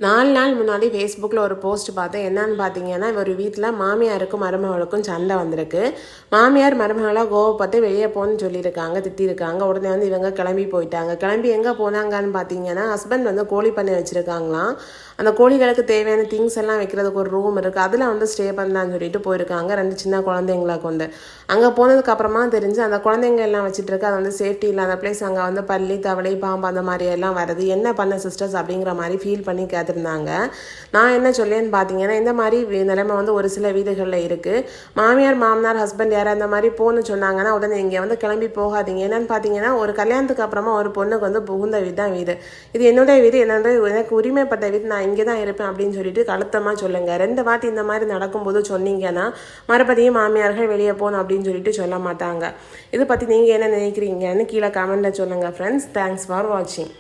4 நாள் முன்னாடி ஃபேஸ்புக்கில் ஒரு போஸ்ட் பார்த்தேன். என்னன்னு பார்த்தீங்கன்னா, ஒரு வீட்டில் மாமியாருக்கும் மருமகளுக்கும் சண்டை வந்திருக்கு. மாமியார் மருமகளாக கோவப்பட்டு வெளியே போன்னு சொல்லியிருக்காங்க, திட்டிருக்காங்க. உடனே இவங்க கிளம்பி போயிட்டாங்க. கிளம்பி எங்கே போனாங்கன்னு பார்த்தீங்கன்னா, ஹஸ்பண்ட் கோழி பண்ணை வச்சுருக்காங்களாம். அந்த கோழிகளுக்கு தேவையான திங்ஸ் எல்லாம் வைக்கிறதுக்கு ஒரு ரூம் இருக்குது, அதில் ஸ்டே பண்ணலான்னு சொல்லிட்டு போயிருக்காங்க 2 சின்ன குழந்தைங்கள கொண்டு. அங்கே போனதுக்கப்புறமா தெரிஞ்சு அந்த குழந்தைங்க எல்லாம் வச்சுட்டு இருக்கு, அது சேஃப்டி இல்லாத பிளேஸ். அங்கே பல்லி, தவளை, பாம்பு அந்த மாதிரி எல்லாம் வருது. என்ன பண்ண சிஸ்டர்ஸ் அப்படிங்கிற மாதிரி ஃபீல் பண்ணி இருந்தாங்க. நான் என்ன சொல்லேன்னு பார்த்தீங்கன்னா, இந்த மாதிரி நிலைமை ஒரு சில வீடுகளில் இருக்குது. மாமியார் மாமனார் ஹஸ்பண்ட் யாராவது அந்த மாதிரி போன்னு சொன்னாங்கன்னா உடனே இங்கே கிளம்பி போகாதீங்க. என்னன்னு பார்த்தீங்கன்னா, ஒரு கல்யாணத்துக்கு அப்புறமா ஒரு பொண்ணுக்கு புகுந்த வீடு தான் வீடு. இது என்னுடைய வீடு, எனக்கு உரிமைப்பட்ட வீடு, நான் இங்கே தான் இருப்பேன் அப்படின்னு சொல்லிட்டு அழுத்தமாக சொல்லுங்க. 2 வாட்டி இந்த மாதிரி நடக்கும்போது சொன்னீங்கன்னா மறுபடியும் மாமியார்கள் வெளியே போகணும் அப்படின்னு சொல்லிட்டு சொல்ல மாட்டாங்க. இதை பற்றி நீங்கள் என்ன நினைக்கிறீங்கன்னு கீழே கமெண்ட்டில் சொல்லுங்கள் ஃப்ரெண்ட்ஸ். தேங்க்ஸ் ஃபார் வாட்சிங்.